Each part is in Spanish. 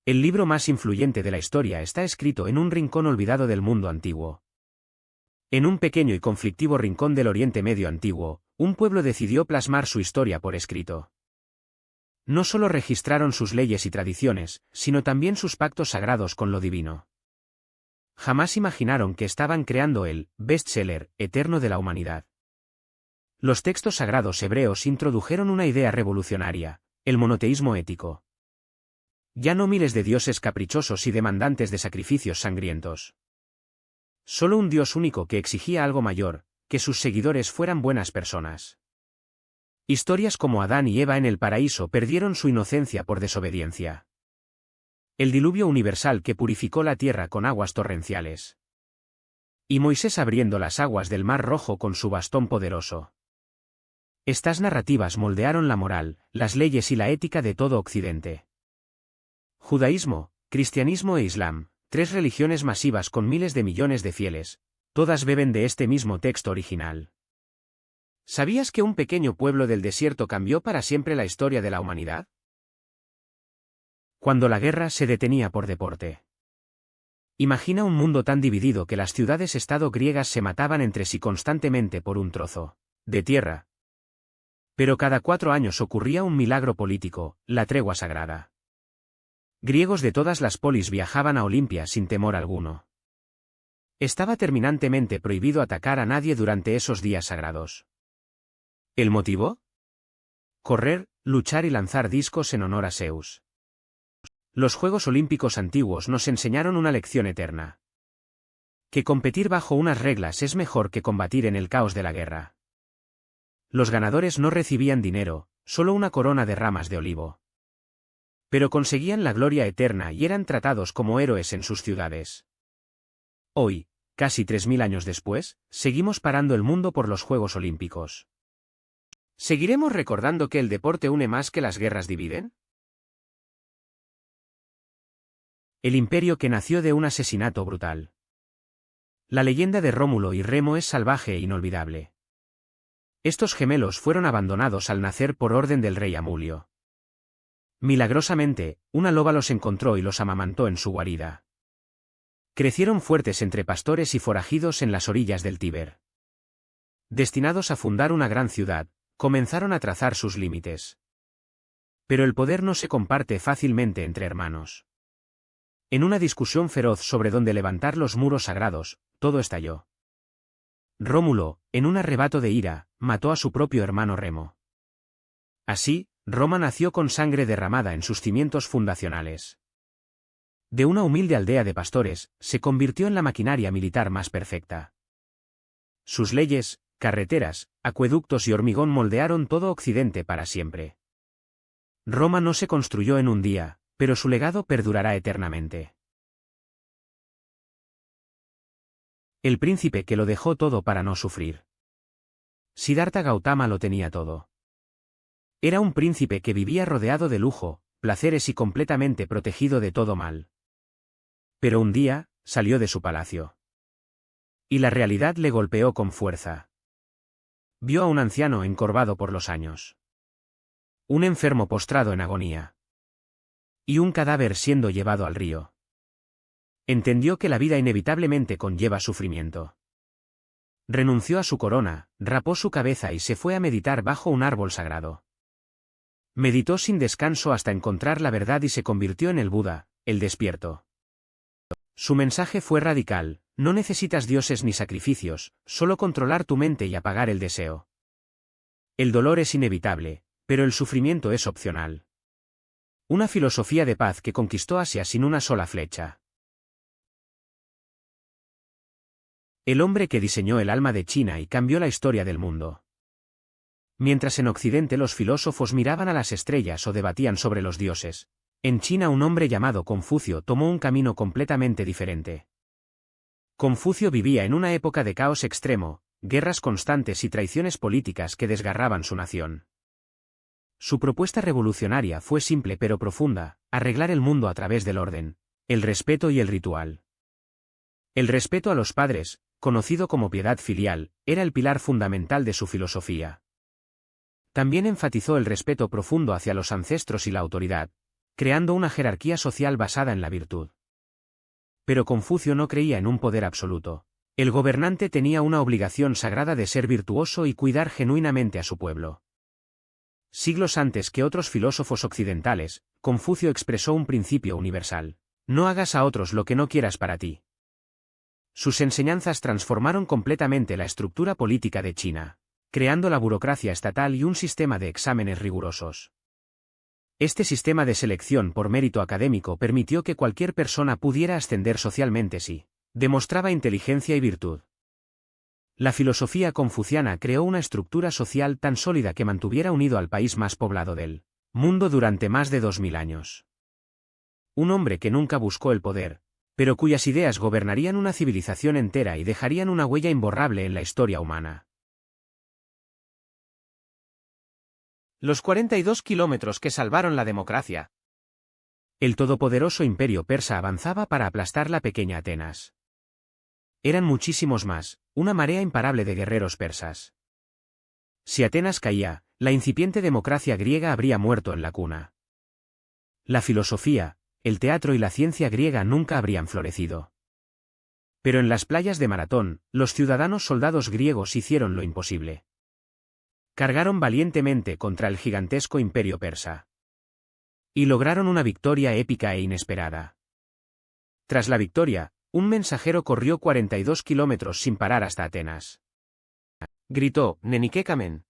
El libro más influyente de la historia está escrito en un rincón olvidado del mundo antiguo. En un pequeño y conflictivo rincón del Oriente Medio antiguo, un pueblo decidió plasmar su historia por escrito. No solo registraron sus leyes y tradiciones, sino también sus pactos sagrados con lo divino. Jamás imaginaron que estaban creando el bestseller eterno de la humanidad. Los textos sagrados hebreos introdujeron una idea revolucionaria, el monoteísmo ético. Ya no miles de dioses caprichosos y demandantes de sacrificios sangrientos. Solo un Dios único que exigía algo mayor, que sus seguidores fueran buenas personas. Historias como Adán y Eva en el paraíso perdieron su inocencia por desobediencia. El diluvio universal que purificó la tierra con aguas torrenciales. Y Moisés abriendo las aguas del Mar Rojo con su bastón poderoso. Estas narrativas moldearon la moral, las leyes y la ética de todo Occidente. Judaísmo, cristianismo e islam, tres religiones masivas con miles de millones de fieles, todas beben de este mismo texto original. ¿Sabías que un pequeño pueblo del desierto cambió para siempre la historia de la humanidad? Cuando la guerra se detenía por deporte. Imagina un mundo tan dividido que las ciudades-estado griegas se mataban entre sí constantemente por un trozo de tierra. Pero cada 4 años ocurría un milagro político, la tregua sagrada. Griegos de todas las polis viajaban a Olimpia sin temor alguno. Estaba terminantemente prohibido atacar a nadie durante esos días sagrados. ¿El motivo? Correr, luchar y lanzar discos en honor a Zeus. Los Juegos Olímpicos antiguos nos enseñaron una lección eterna. Que competir bajo unas reglas es mejor que combatir en el caos de la guerra. Los ganadores no recibían dinero, solo una corona de ramas de olivo. Pero conseguían la gloria eterna y eran tratados como héroes en sus ciudades. Hoy, casi 3000 años después, seguimos parando el mundo por los Juegos Olímpicos. ¿Seguiremos recordando que el deporte une más que las guerras dividen? El imperio que nació de un asesinato brutal. La leyenda de Rómulo y Remo es salvaje e inolvidable. Estos gemelos fueron abandonados al nacer por orden del rey Amulio. Milagrosamente, una loba los encontró y los amamantó en su guarida. Crecieron fuertes entre pastores y forajidos en las orillas del Tíber. Destinados a fundar una gran ciudad, comenzaron a trazar sus límites. Pero el poder no se comparte fácilmente entre hermanos. En una discusión feroz sobre dónde levantar los muros sagrados, todo estalló. Rómulo, en un arrebato de ira, mató a su propio hermano Remo. Así, Roma nació con sangre derramada en sus cimientos fundacionales. De una humilde aldea de pastores, se convirtió en la maquinaria militar más perfecta. Sus leyes, carreteras, acueductos y hormigón moldearon todo Occidente para siempre. Roma no se construyó en un día, pero su legado perdurará eternamente. El príncipe que lo dejó todo para no sufrir. Siddhartha Gautama lo tenía todo. Era un príncipe que vivía rodeado de lujo, placeres y completamente protegido de todo mal. Pero un día, salió de su palacio. Y la realidad le golpeó con fuerza. Vio a un anciano encorvado por los años. Un enfermo postrado en agonía. Y un cadáver siendo llevado al río. Entendió que la vida inevitablemente conlleva sufrimiento. Renunció a su corona, rapó su cabeza y se fue a meditar bajo un árbol sagrado. Meditó sin descanso hasta encontrar la verdad y se convirtió en el Buda, el despierto. Su mensaje fue radical: no necesitas dioses ni sacrificios, solo controlar tu mente y apagar el deseo. El dolor es inevitable, pero el sufrimiento es opcional. Una filosofía de paz que conquistó Asia sin una sola flecha. El hombre que diseñó el alma de China y cambió la historia del mundo. Mientras en Occidente los filósofos miraban a las estrellas o debatían sobre los dioses, en China un hombre llamado Confucio tomó un camino completamente diferente. Confucio vivía en una época de caos extremo, guerras constantes y traiciones políticas que desgarraban su nación. Su propuesta revolucionaria fue simple pero profunda: arreglar el mundo a través del orden, el respeto y el ritual. El respeto a los padres, conocido como piedad filial, era el pilar fundamental de su filosofía. También enfatizó el respeto profundo hacia los ancestros y la autoridad, creando una jerarquía social basada en la virtud. Pero Confucio no creía en un poder absoluto. El gobernante tenía una obligación sagrada de ser virtuoso y cuidar genuinamente a su pueblo. Siglos antes que otros filósofos occidentales, Confucio expresó un principio universal: no hagas a otros lo que no quieras para ti. Sus enseñanzas transformaron completamente la estructura política de China, creando la burocracia estatal y un sistema de exámenes rigurosos. Este sistema de selección por mérito académico permitió que cualquier persona pudiera ascender socialmente si demostraba inteligencia y virtud. La filosofía confuciana creó una estructura social tan sólida que mantuviera unido al país más poblado del mundo durante más de 2000 años. Un hombre que nunca buscó el poder, pero cuyas ideas gobernarían una civilización entera y dejarían una huella imborrable en la historia humana. Los 42 kilómetros que salvaron la democracia. El todopoderoso imperio persa avanzaba para aplastar la pequeña Atenas. Eran muchísimos más, una marea imparable de guerreros persas. Si Atenas caía, la incipiente democracia griega habría muerto en la cuna. La filosofía, el teatro y la ciencia griega nunca habrían florecido. Pero en las playas de Maratón, los ciudadanos soldados griegos hicieron lo imposible. Cargaron valientemente contra el gigantesco imperio persa. Y lograron una victoria épica e inesperada. Tras la victoria, un mensajero corrió 42 kilómetros sin parar hasta Atenas. Gritó: «Nenike kamen.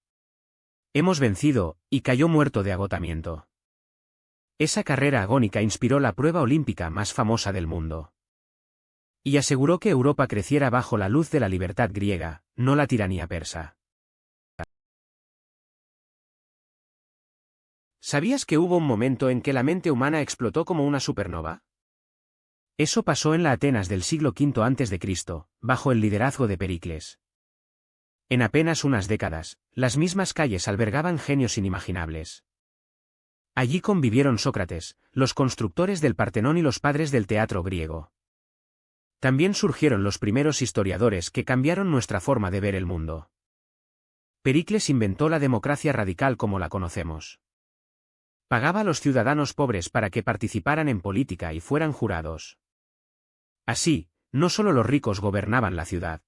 Hemos vencido», y cayó muerto de agotamiento. Esa carrera agónica inspiró la prueba olímpica más famosa del mundo. Y aseguró que Europa creciera bajo la luz de la libertad griega, no la tiranía persa. ¿Sabías que hubo un momento en que la mente humana explotó como una supernova? Eso pasó en la Atenas del siglo V a.C., bajo el liderazgo de Pericles. En apenas unas décadas, las mismas calles albergaban genios inimaginables. Allí convivieron Sócrates, los constructores del Partenón y los padres del teatro griego. También surgieron los primeros historiadores que cambiaron nuestra forma de ver el mundo. Pericles inventó la democracia radical como la conocemos. Pagaba a los ciudadanos pobres para que participaran en política y fueran jurados. Así, no solo los ricos gobernaban la ciudad.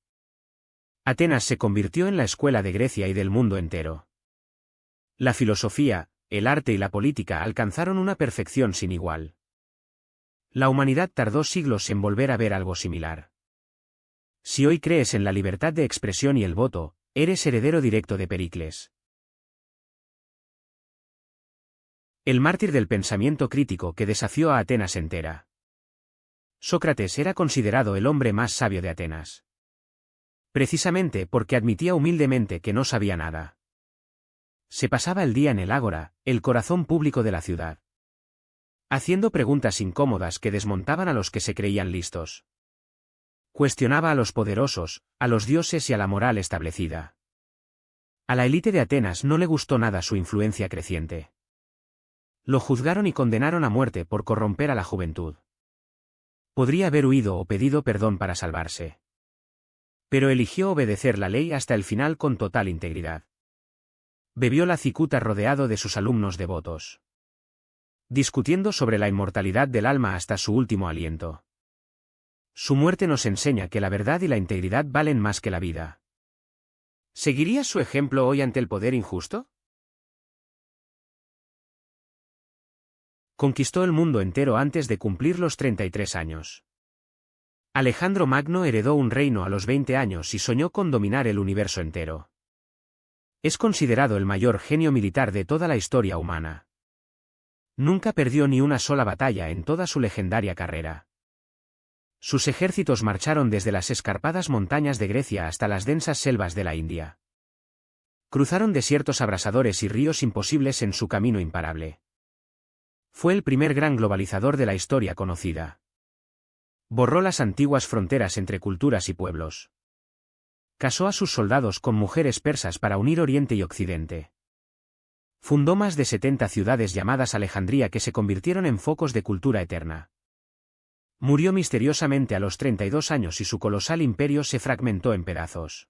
Atenas se convirtió en la escuela de Grecia y del mundo entero. La filosofía, el arte y la política alcanzaron una perfección sin igual. La humanidad tardó siglos en volver a ver algo similar. Si hoy crees en la libertad de expresión y el voto, eres heredero directo de Pericles. El mártir del pensamiento crítico que desafió a Atenas entera. Sócrates era considerado el hombre más sabio de Atenas. Precisamente porque admitía humildemente que no sabía nada. Se pasaba el día en el ágora, el corazón público de la ciudad, haciendo preguntas incómodas que desmontaban a los que se creían listos. Cuestionaba a los poderosos, a los dioses y a la moral establecida. A la élite de Atenas no le gustó nada su influencia creciente. Lo juzgaron y condenaron a muerte por corromper a la juventud. Podría haber huido o pedido perdón para salvarse. Pero eligió obedecer la ley hasta el final con total integridad. Bebió la cicuta rodeado de sus alumnos devotos, discutiendo sobre la inmortalidad del alma hasta su último aliento. Su muerte nos enseña que la verdad y la integridad valen más que la vida. ¿Seguirías su ejemplo hoy ante el poder injusto? Conquistó el mundo entero antes de cumplir los 33 años. Alejandro Magno heredó un reino a los 20 años y soñó con dominar el universo entero. Es considerado el mayor genio militar de toda la historia humana. Nunca perdió ni una sola batalla en toda su legendaria carrera. Sus ejércitos marcharon desde las escarpadas montañas de Grecia hasta las densas selvas de la India. Cruzaron desiertos abrasadores y ríos imposibles en su camino imparable. Fue el primer gran globalizador de la historia conocida. Borró las antiguas fronteras entre culturas y pueblos. Casó a sus soldados con mujeres persas para unir Oriente y Occidente. Fundó más de 70 ciudades llamadas Alejandría que se convirtieron en focos de cultura eterna. Murió misteriosamente a los 32 años y su colosal imperio se fragmentó en pedazos.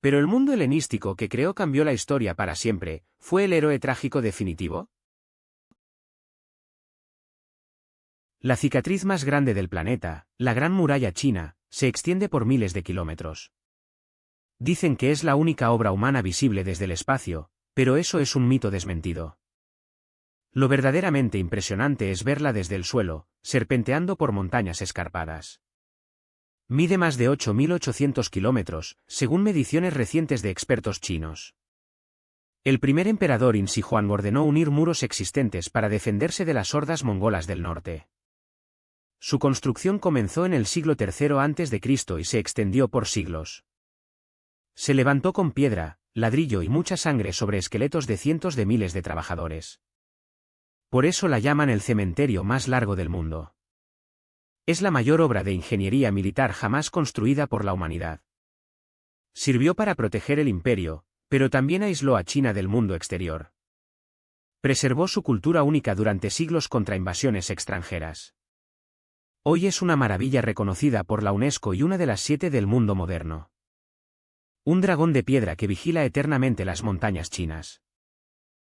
Pero el mundo helenístico que creó cambió la historia para siempre. ¿Fue el héroe trágico definitivo? La cicatriz más grande del planeta, la Gran Muralla China, se extiende por miles de kilómetros. Dicen que es la única obra humana visible desde el espacio, pero eso es un mito desmentido. Lo verdaderamente impresionante es verla desde el suelo, serpenteando por montañas escarpadas. Mide más de 8.800 kilómetros, según mediciones recientes de expertos chinos. El primer emperador Insi Huang ordenó unir muros existentes para defenderse de las hordas mongolas del norte. Su construcción comenzó en el siglo III a.C. y se extendió por siglos. Se levantó con piedra, ladrillo y mucha sangre sobre esqueletos de cientos de miles de trabajadores. Por eso la llaman el cementerio más largo del mundo. Es la mayor obra de ingeniería militar jamás construida por la humanidad. Sirvió para proteger el imperio, pero también aisló a China del mundo exterior. Preservó su cultura única durante siglos contra invasiones extranjeras. Hoy es una maravilla reconocida por la UNESCO y una de las 7 del mundo moderno. Un dragón de piedra que vigila eternamente las montañas chinas.